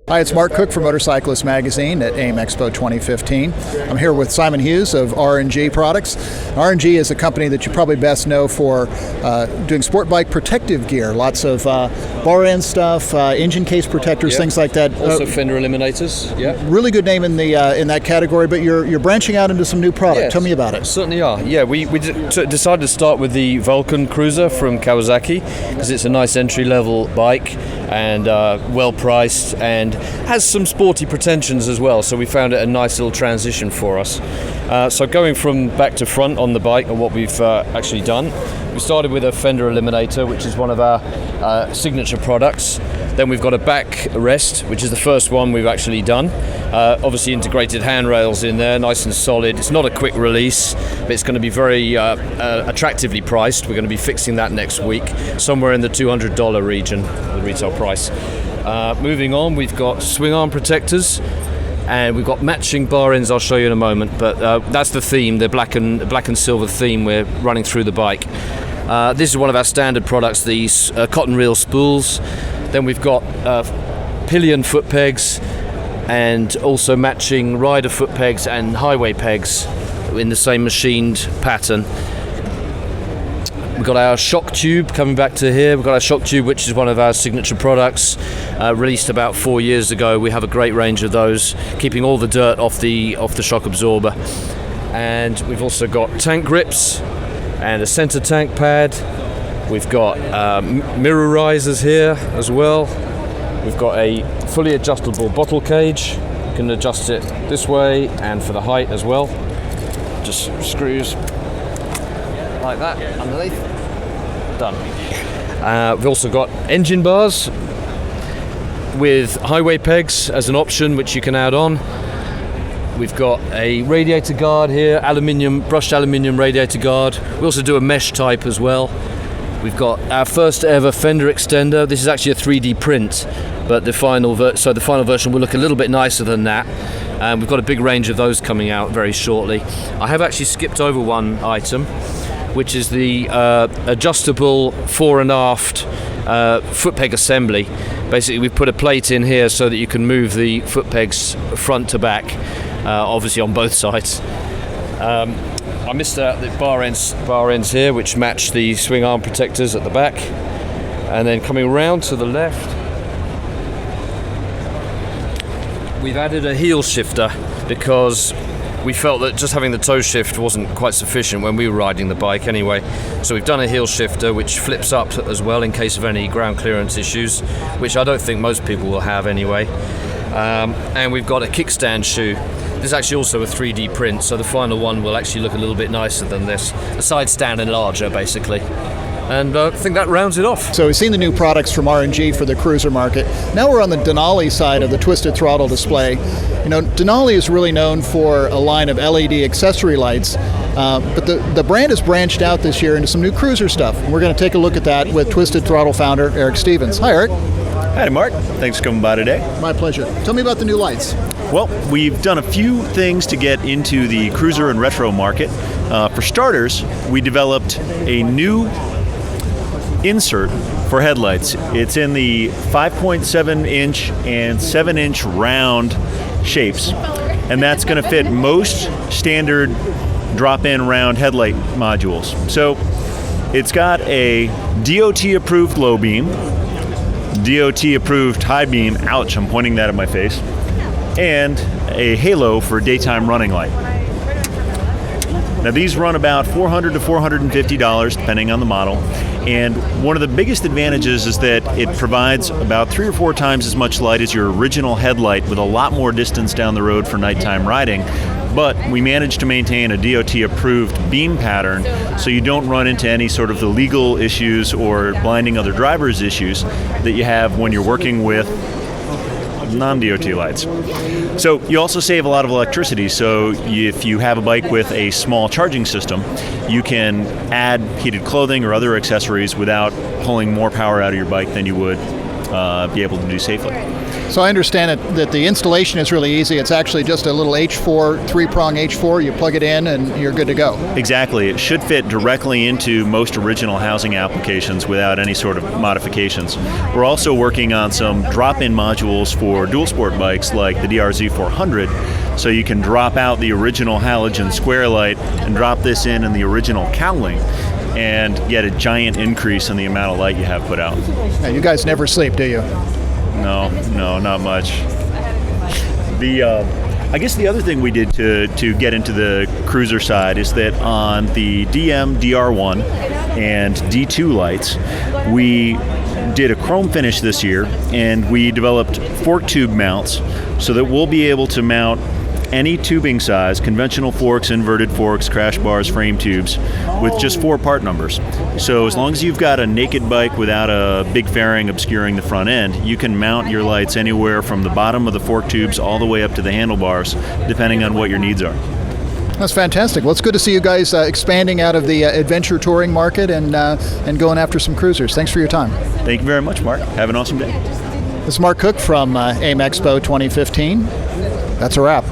Hi, it's Marc Cook from Motorcyclist magazine at AIMExpo 2015. I'm here with Simon Hughes of R&G Products. R&G is a company that you probably best know for doing sport bike protective gear. Lots of bar end stuff, engine case protectors, things like that. Also Fender eliminators. Yeah. Really good name in that category, but you're branching out into some new product. Yes, tell me about it. Certainly are. Yeah, we decided to start with the Vulcan Cruiser from Kawasaki because it's a nice entry-level bike and well priced and has some sporty pretensions as well, so we found it a nice little transition for us. So going from back to front on the bike and what we've actually done, we started with a fender eliminator, which is one of our signature products. Then we've got a back rest, which is the first one we've actually done. Obviously integrated handrails in there, nice and solid. It's not a quick release, but it's going to be very attractively priced. We're going to be fixing that next week, somewhere in the $200 region, the retail price. Moving on, we've got swing arm protectors, and we've got matching bar ends. I'll show you in a moment, but that's the theme, the black and silver theme we're running through the bike. This is one of our standard products, these cotton reel spools. Then we've got pillion foot pegs and also matching rider foot pegs and highway pegs in the same machined pattern. We've got our shock tube coming back to here. We've got our shock tube, which is one of our signature products, released about 4 years ago. We have a great range of those, keeping all the dirt off the shock absorber. And we've also got tank grips and a center tank pad. We've got mirror risers here as well. We've got a fully adjustable bottle cage. You can adjust it this way and for the height as well. Just screws like that underneath. Done. We've also got engine bars with highway pegs as an option, which you can add on. We've got a radiator guard here, brushed aluminium radiator guard. We also do a mesh type as well. We've got our first ever Fender Extender. This is actually a 3D print, but the final version will look a little bit nicer than that. We've got a big range of those coming out very shortly. I have actually skipped over one item, which is the adjustable fore and aft foot peg assembly. Basically, we've put a plate in here so that you can move the foot pegs front to back, obviously on both sides. I missed out the bar ends here, which match the swing arm protectors at the back. And then coming around to the left, we've added a heel shifter because we felt that just having the toe shift wasn't quite sufficient when we were riding the bike anyway. So we've done a heel shifter which flips up as well in case of any ground clearance issues, which I don't think most people will have anyway. And we've got a kickstand shoe. This is actually also a 3D print, so the final one will actually look a little bit nicer than this. The side stand and larger, basically. And I think that rounds it off. So we've seen the new products from R&G for the cruiser market. Now we're on the Denali side of the Twisted Throttle display. You know, Denali is really known for a line of LED accessory lights, but the brand has branched out this year into some new cruiser stuff. And we're going to take a look at that with Twisted Throttle founder Erik Stephens. Hi, Erik. Hi, Mark. Thanks for coming by today. My pleasure. Tell me about the new lights. Well, we've done a few things to get into the cruiser and retro market. For starters, we developed a new insert for headlights. It's in the 5.7 inch and 7 inch round shapes, and that's going to fit most standard drop-in round headlight modules. So it's got a DOT approved low beam, DOT approved high beam, ouch, I'm pointing that at my face, and a halo for daytime running light. Now these run about $400 to $450 depending on the model, and one of the biggest advantages is that it provides about 3 or 4 times as much light as your original headlight with a lot more distance down the road for nighttime riding. But we managed to maintain a DOT approved beam pattern so you don't run into any sort of the legal issues or blinding other drivers issues that you have when you're working with non-DOT lights. So you also save a lot of electricity, so if you have a bike with a small charging system, you can add heated clothing or other accessories without pulling more power out of your bike than you would be able to do safely. So I understand that the installation is really easy. It's actually just a little H4, three-prong H4. You plug it in and you're good to go. Exactly. It should fit directly into most original housing applications without any sort of modifications. We're also working on some drop-in modules for dual sport bikes like the DRZ 400, so you can drop out the original halogen square light and drop this in the original cowling and get a giant increase in the amount of light you have put out. Now, you guys never sleep, do you? No, not much. I guess the other thing we did to get into the cruiser side is that on the DM, DR1, and D2 lights, we did a chrome finish this year, and we developed fork tube mounts so that we'll be able to mount any tubing size, conventional forks, inverted forks, crash bars, frame tubes, with just 4 part numbers. So as long as you've got a naked bike without a big fairing obscuring the front end, you can mount your lights anywhere from the bottom of the fork tubes all the way up to the handlebars, depending on what your needs are. That's fantastic. Well, it's good to see you guys expanding out of the adventure touring market and going after some cruisers. Thanks for your time. Thank you very much, Mark. Have an awesome day. This is Marc Cook from AIMExpo 2015. That's a wrap.